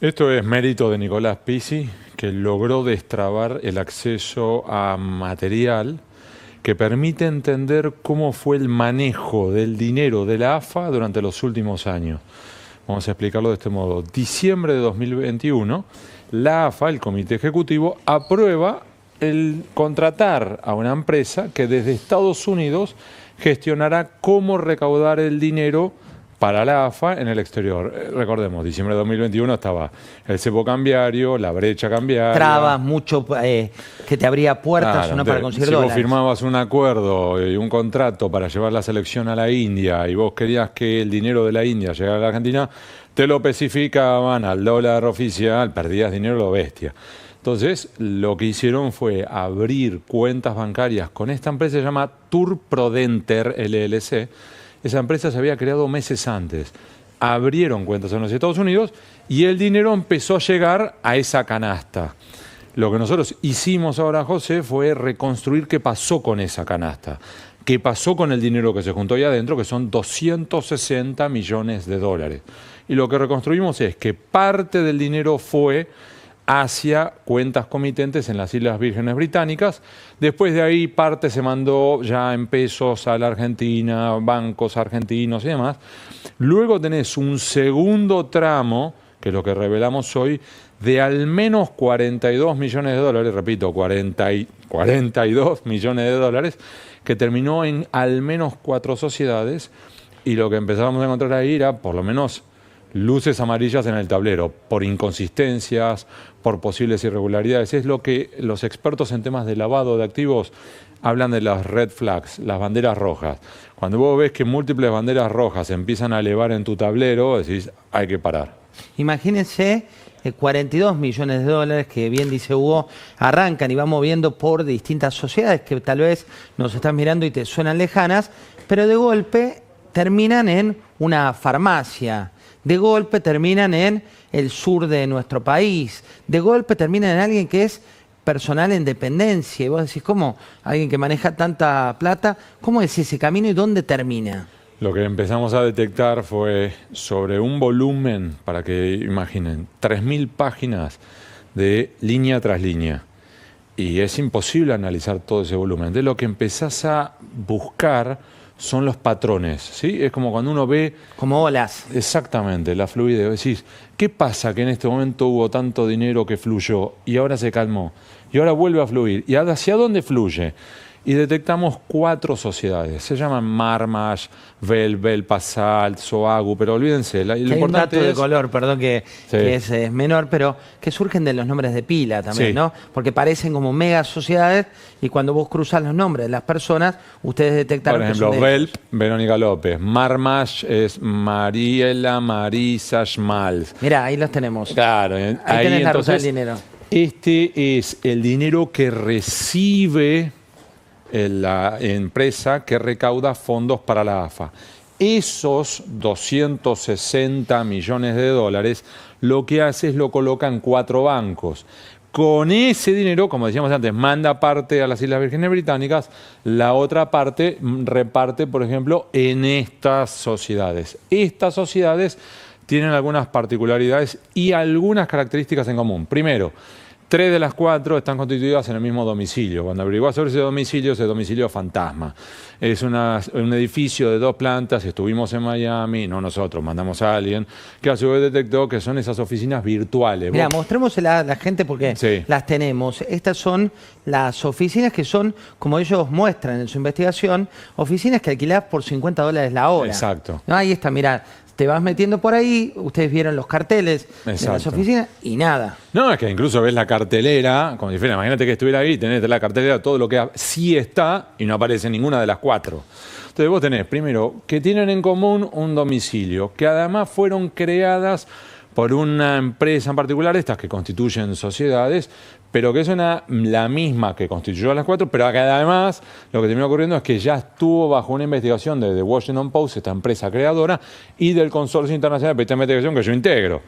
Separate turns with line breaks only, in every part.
Esto es mérito de Nicolás Pizzi, que logró destrabar el acceso a material que permite entender cómo fue el manejo del dinero de la AFA durante los últimos años. Vamos a explicarlo de este modo. Diciembre de 2021, la AFA, el Comité Ejecutivo, aprueba el contratar a una empresa que desde Estados Unidos gestionará cómo recaudar el dinero para la AFA en el exterior. Recordemos, diciembre de 2021 estaba el cepo cambiario, la brecha cambiaria.
Trabas, mucho que te abría puertas,
Claro,
¿no? Para conseguir
si
dólares.
vos firmabas un acuerdo y un contrato para llevar la selección a la India y vos querías que el dinero de la India llegara a la Argentina, te lo especificaban al dólar oficial, perdías dinero lo bestia. Entonces, lo que hicieron fue abrir cuentas bancarias con esta empresa, se llama Tour Prodenter LLC. Esa empresa se había creado meses antes. Abrieron cuentas en los Estados Unidos y el dinero empezó a llegar a esa canasta. Lo que nosotros hicimos ahora, José, fue reconstruir qué pasó con esa canasta. Qué pasó con el dinero que se juntó ahí adentro, que son 260 millones de dólares. Y lo que reconstruimos es que parte del dinero fue hacia cuentas comitentes en las Islas Vírgenes Británicas. Después de ahí parte se mandó ya en pesos a la Argentina, bancos argentinos y demás. Luego tenés un segundo tramo, que es lo que revelamos hoy, de al menos 42 millones de dólares, repito, 42 millones de dólares, que terminó en al menos 4 sociedades, y lo que empezábamos a encontrar ahí era, por lo menos, luces amarillas en el tablero, por inconsistencias, por posibles irregularidades. Es lo que los expertos en temas de lavado de activos hablan de las red flags, las banderas rojas. Cuando vos ves que múltiples banderas rojas empiezan a elevar en tu tablero, decís, hay que parar.
Imagínense 42 millones de dólares que, bien dice Hugo, arrancan y van moviendo por distintas sociedades que tal vez nos estás mirando y te suenan lejanas, pero de golpe terminan en una farmacia. De golpe terminan en el sur de nuestro país. De golpe terminan en alguien que es personal en dependencia. Y vos decís, ¿cómo? Alguien que maneja tanta plata, ¿cómo es ese camino y dónde termina?
Lo que empezamos a detectar fue sobre un volumen, para que imaginen, 3.000 páginas de línea tras línea. Y es imposible analizar todo ese volumen. De lo que empezás a buscar son los patrones, ¿sí? Es como cuando uno ve...
Como olas.
Exactamente, la fluidez. Decís, ¿qué pasa que en este momento hubo tanto dinero que fluyó y ahora se calmó? Y ahora vuelve a fluir. ¿Y hacia dónde fluye? Y detectamos 4 sociedades. Se llaman Marmash, Velvel, Pasalt, Soagu, pero olvídense. Lo
hay un
importante
dato de
es...
color, perdón, que
Sí.
es menor, pero que surgen de los nombres de pila también,
Sí.
¿no? Porque parecen como mega sociedades y cuando vos cruzas los nombres de las personas, ustedes detectaron
Por ejemplo,
que son de
Velp, Verónica López. Marmash es Mariela Marisa Schmalz.
Mirá, ahí los tenemos.
Claro,
Ahí
ahí
tenés la ruta del
entonces,
dinero.
este es el dinero que recibe la empresa que recauda fondos para la AFA. Esos 260 millones de dólares lo que hace es lo coloca en 4 bancos. Con ese dinero, como decíamos antes, manda parte a las Islas Vírgenes Británicas, la otra parte reparte, por ejemplo, en estas sociedades. Estas sociedades tienen algunas particularidades y algunas características en común. Primero, 3 de las 4 están constituidas en el mismo domicilio. Cuando averiguás sobre ese domicilio fantasma. Es un edificio de 2 plantas, estuvimos en Miami, no nosotros, mandamos a alguien, que a su vez detectó que son esas oficinas virtuales.
Mira, mostrémosela a la gente porque
Sí.
las tenemos. Estas son las oficinas que son, como ellos muestran en su investigación, oficinas que alquilás por $50 la hora.
Exacto.
No, ahí está, mirá, te vas metiendo por ahí, ustedes vieron los carteles de las
Exacto.
oficinas y nada.
No, es que incluso ves la cartelera, como si fuera, imagínate que estuviera ahí, tenés la cartelera, todo lo que sí está y no aparece ninguna de las 4. Entonces vos tenés, primero, que tienen en común un domicilio, que además fueron creadas por una empresa en particular, estas que constituyen sociedades, pero que es la misma que constituyó a las 4, pero que además lo que terminó ocurriendo es que ya estuvo bajo una investigación de The Washington Post, esta empresa creadora, y del Consorcio Internacional de Investigación que yo integro.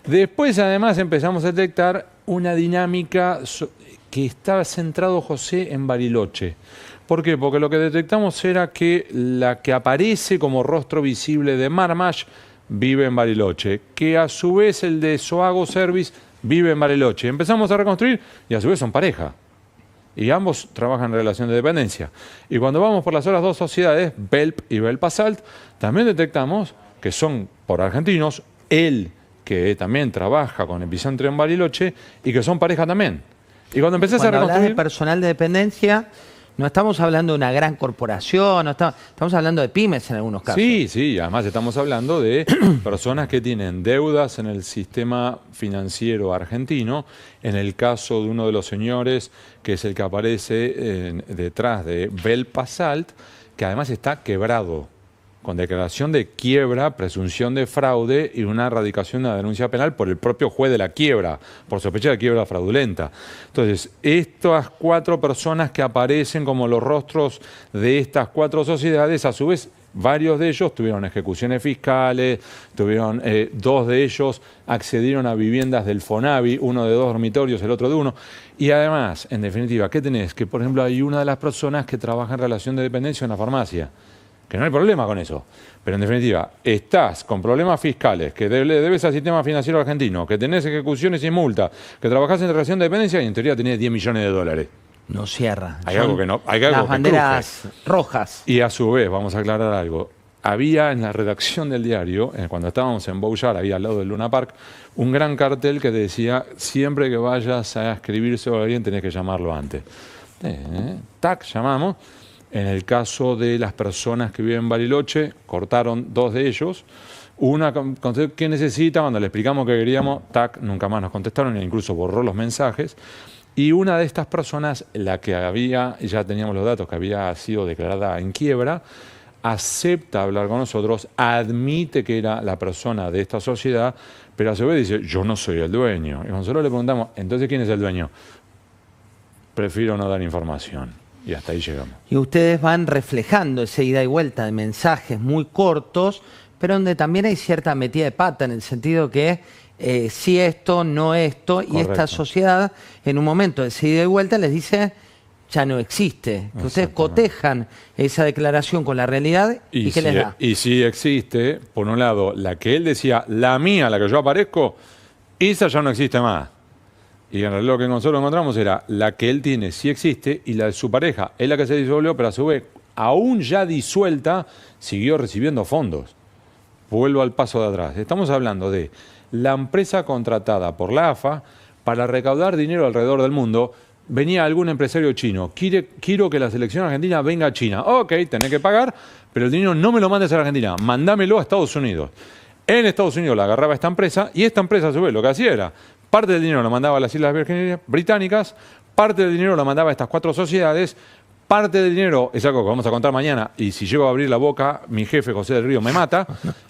Después, además, empezamos a detectar una dinámica que estaba centrado, José, en Bariloche. ¿Por qué? Porque lo que detectamos era que la que aparece como rostro visible de Marmash vive en Bariloche, que a su vez el de Soago Service vive en Bariloche. Empezamos a reconstruir y a su vez son pareja. Y ambos trabajan en relación de dependencia. Y cuando vamos por las otras dos sociedades, Belp y Belpasalt, también detectamos que son por argentinos, él que también trabaja con Epicentro en Bariloche y que son pareja también. Y cuando empezás a
Cuando hablas
reconstruir...
de personal de dependencia, no estamos hablando de una gran corporación, estamos hablando de pymes en algunos casos.
Sí, sí, además estamos hablando de personas que tienen deudas en el sistema financiero argentino. En el caso de uno de los señores, que es el que aparece detrás de Belpasalt, que además está quebrado, con declaración de quiebra, presunción de fraude y una erradicación de una denuncia penal por el propio juez de la quiebra, por sospecha de quiebra fraudulenta. Entonces, estas 4 personas que aparecen como los rostros de estas 4 sociedades, a su vez, varios de ellos tuvieron ejecuciones fiscales, tuvieron 2 de ellos accedieron a viviendas del Fonavi, uno de 2 dormitorios, el otro de 1. Y además, en definitiva, ¿qué tenés? Que, por ejemplo, hay una de las personas que trabaja en relación de dependencia en la farmacia. Que no hay problema con eso. Pero en definitiva, estás con problemas fiscales, que le debes al sistema financiero argentino, que tenés ejecuciones y multas, que trabajás en relación de dependencia y en teoría tenés 10 millones de dólares.
No cierra.
Hay algo que no, hay algo
las
que
banderas
cruje.
rojas.
Y a su vez, vamos a aclarar algo. Había en la redacción del diario, cuando estábamos en Bouillard, ahí al lado del Luna Park, un gran cartel que decía, siempre que vayas a escribir sobre alguien tenés que llamarlo antes. Tac, llamamos. En el caso de las personas que viven en Bariloche, cortaron 2 de ellos. Una, ¿qué necesita? Cuando le explicamos que queríamos, tac, nunca más nos contestaron, e incluso borró los mensajes. Y una de estas personas, la que había, ya teníamos los datos, que había sido declarada en quiebra, acepta hablar con nosotros, admite que era la persona de esta sociedad, pero a su vez dice, yo no soy el dueño. Y nosotros le preguntamos, entonces, ¿quién es el dueño? Prefiero no dar información. Y hasta ahí llegamos.
Y ustedes van reflejando esa ida y vuelta de mensajes muy cortos, pero donde también hay cierta metida de pata, en el sentido que sí esto, no esto, y
Correcto.
esta sociedad en un momento de esa ida y vuelta les dice, ya no existe. Que ustedes cotejan esa declaración con la realidad y ¿qué les da?
Y si existe, por un lado, la que él decía, la mía, la que yo aparezco, esa ya no existe más. Y en realidad lo que nosotros encontramos era la que él tiene, sí existe, y la de su pareja es la que se disolvió, pero a su vez, aún ya disuelta, siguió recibiendo fondos. Vuelvo al paso de atrás. Estamos hablando de la empresa contratada por la AFA para recaudar dinero alrededor del mundo. Venía algún empresario chino, quiero que la selección argentina venga a China. Ok, tenés que pagar, pero el dinero no me lo mandes a la Argentina, mandámelo a Estados Unidos. En Estados Unidos la agarraba esta empresa, y esta empresa a su vez lo que hacía era, parte del dinero lo mandaba a las Islas Vírgenes Británicas, parte del dinero lo mandaba a estas 4 sociedades, parte del dinero, es algo que vamos a contar mañana, y si llego a abrir la boca, mi jefe José del Río me mata,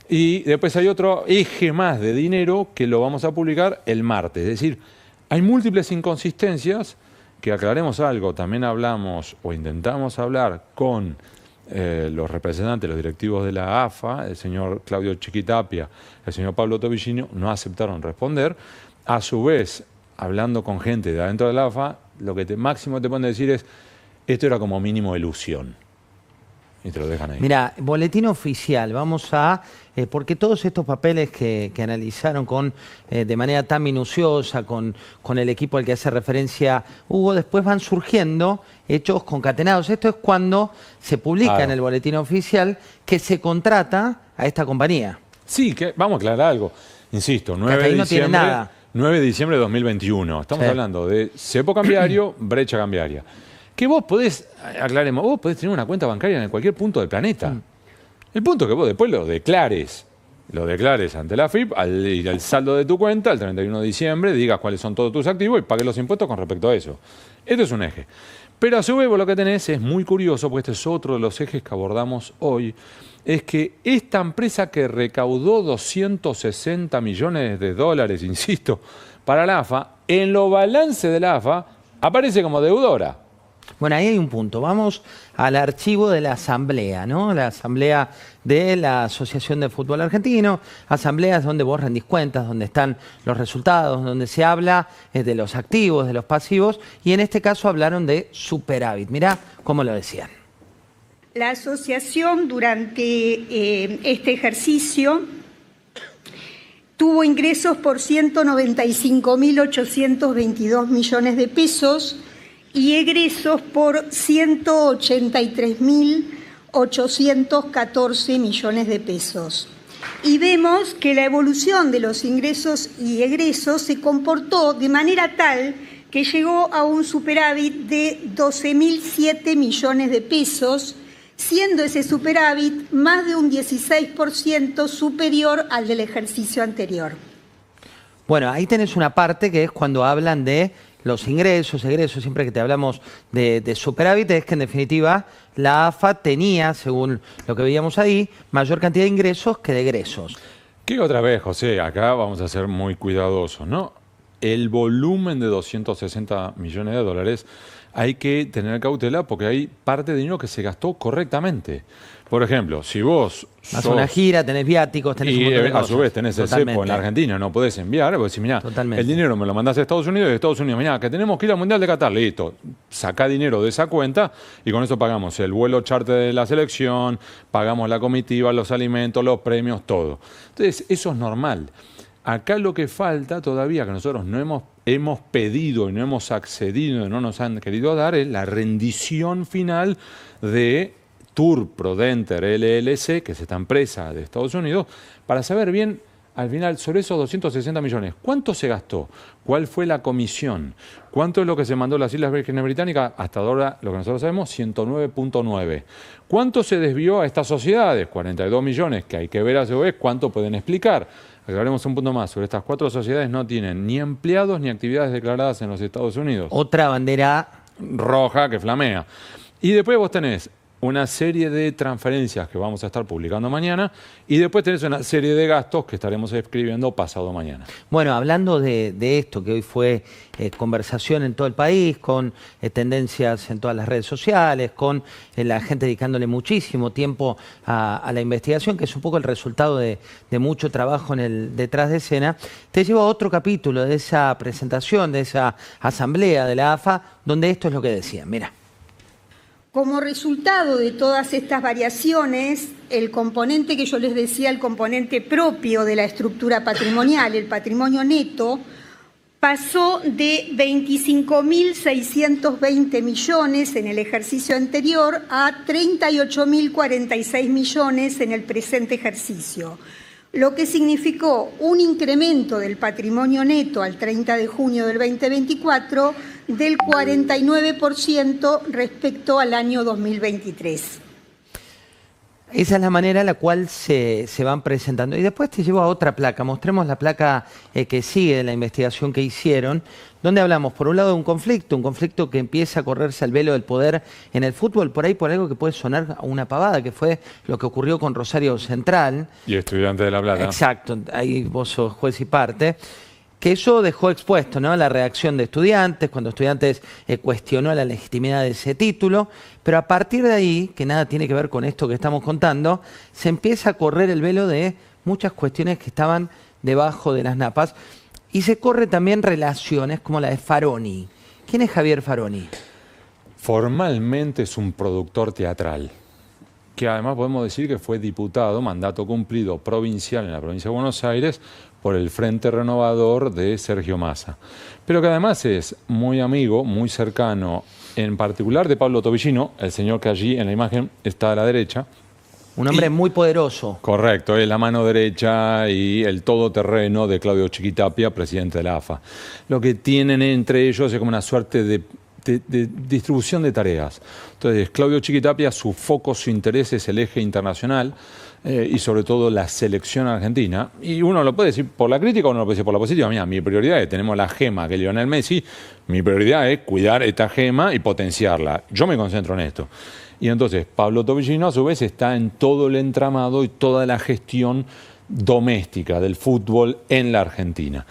y después hay otro eje más de dinero que lo vamos a publicar el martes. Es decir, hay múltiples inconsistencias, que aclaremos algo, también hablamos o intentamos hablar con los representantes, los directivos de la AFA, el señor Claudio Chiquitapia, el señor Pablo Tobillino, no aceptaron responder. A su vez, hablando con gente de adentro de la AFA, lo que máximo te pueden decir es, esto era como mínimo ilusión. Y te lo dejan ahí.
Mira, boletín oficial, vamos a... porque todos estos papeles que analizaron de manera tan minuciosa con el equipo al que hace referencia Hugo, después van surgiendo hechos concatenados. Esto es cuando se publica en el boletín oficial que se contrata a esta compañía.
Sí, que vamos a aclarar algo. Insisto, 9 de
no tiene
diciembre,
nada.
9 de diciembre de 2021. Estamos hablando de cepo cambiario, brecha cambiaria. Que vos podés, aclaremos, vos podés tener una cuenta bancaria en cualquier punto del planeta. El punto es que vos después lo declares ante la AFIP, al saldo de tu cuenta, el 31 de diciembre, digas cuáles son todos tus activos y pagues los impuestos con respecto a eso. Esto es un eje. Pero a su vez vos lo que tenés es muy curioso, porque este es otro de los ejes que abordamos hoy, es que esta empresa que recaudó 260 millones de dólares, insisto, para la AFA, en los balances de la AFA aparece como deudora.
Bueno, ahí hay un punto. Vamos al archivo de la asamblea, ¿no? La asamblea de la Asociación de Fútbol Argentino, asambleas donde vos rendís cuentas, donde están los resultados, donde se habla de los activos, de los pasivos, y en este caso hablaron de superávit. Mirá cómo lo decían.
La asociación durante este ejercicio tuvo ingresos por 195.822 millones de pesos y egresos por 183.814 millones de pesos. Y vemos que la evolución de los ingresos y egresos se comportó de manera tal que llegó a un superávit de 12.007 millones de pesos, siendo ese superávit más de un 16% superior al del ejercicio anterior.
Bueno, ahí tenés una parte que es cuando hablan de los ingresos, egresos, siempre que te hablamos de superávit, es que en definitiva la AFA tenía, según lo que veíamos ahí, mayor cantidad de ingresos que de egresos.
¿Qué otra vez, José? Acá vamos a ser muy cuidadosos, ¿no? El volumen de 260 millones de dólares hay que tener cautela porque hay parte de dinero que se gastó correctamente. Por ejemplo, si vos
Vas a una gira, tenés viáticos, tenés un montón de
a
cosas.
su vez tenés el cepo en la Argentina, no podés enviar, vos decís, mirá, el dinero me lo mandás a Estados Unidos y de Estados Unidos, mirá, que tenemos que ir al Mundial de Qatar, listo, sacá dinero de esa cuenta y con eso pagamos el vuelo charter de la selección, pagamos la comitiva, los alimentos, los premios, todo. Entonces, eso es normal. Acá lo que falta todavía, que nosotros no hemos pedido y no hemos accedido y no nos han querido dar, es la rendición final de Tour Prodenter LLC, que es esta empresa de Estados Unidos, para saber bien, al final, sobre esos 260 millones, ¿cuánto se gastó? ¿Cuál fue la comisión? ¿Cuánto es lo que se mandó a las Islas Vírgenes Británicas? Hasta ahora, lo que nosotros sabemos, 109.9. ¿Cuánto se desvió a estas sociedades? 42 millones, que hay que ver a su vez cuánto pueden explicar. Aclaremos un punto más. Sobre estas 4 sociedades no tienen ni empleados ni actividades declaradas en los Estados Unidos.
Otra bandera
roja que flamea. Y después vos tenés una serie de transferencias que vamos a estar publicando mañana y después tenés una serie de gastos que estaremos escribiendo pasado mañana.
Bueno, hablando de esto, que hoy fue conversación en todo el país, con tendencias en todas las redes sociales, con la gente dedicándole muchísimo tiempo a la investigación, que es un poco el resultado de mucho trabajo en el detrás de escena, te llevo a otro capítulo de esa presentación, de esa asamblea de la AFA, donde esto es lo que decían. Mira.
Como resultado de todas estas variaciones, el componente que yo les decía, el componente propio de la estructura patrimonial, el patrimonio neto, pasó de 25.620 millones en el ejercicio anterior a 38.046 millones en el presente ejercicio, lo que significó un incremento del patrimonio neto al 30 de junio del 2024 del 49% respecto al año 2023.
Esa es la manera en la cual se van presentando. Y después te llevo a otra placa. Mostremos la placa que sigue de la investigación que hicieron, donde hablamos, por un lado, de un conflicto que empieza a correrse al velo del poder en el fútbol, por ahí por algo que puede sonar a una pavada, que fue lo que ocurrió con Rosario Central.
Y Estudiantes de La Plata.
Exacto, ahí vos sos juez y parte. Que eso dejó expuesto, ¿no?, la reacción de Estudiantes, cuando Estudiantes cuestionó la legitimidad de ese título, pero a partir de ahí, que nada tiene que ver con esto que estamos contando, se empieza a correr el velo de muchas cuestiones que estaban debajo de las napas y se corre también relaciones como la de Faroni. ¿Quién es Javier Faroni?
Formalmente es un productor teatral, que además podemos decir que fue diputado, mandato cumplido provincial en la provincia de Buenos Aires, por el Frente Renovador de Sergio Massa. Pero que además es muy amigo, muy cercano, en particular de Pablo Tobillino, el señor que allí en la imagen está a la derecha.
Un hombre muy poderoso.
Correcto, es la mano derecha y el todoterreno de Claudio Chiquitapia, presidente de la AFA. Lo que tienen entre ellos es como una suerte de distribución de tareas. Entonces, Claudio Chiquitapia, su foco, su interés es el eje internacional y sobre todo la selección argentina. Y uno lo puede decir por la crítica o uno lo puede decir por la positiva. Mira, mi prioridad es, tenemos la gema que es Lionel Messi, mi prioridad es cuidar esta gema y potenciarla. Yo me concentro en esto. Y entonces, Pablo Tobillino, a su vez, está en todo el entramado y toda la gestión doméstica del fútbol en la Argentina.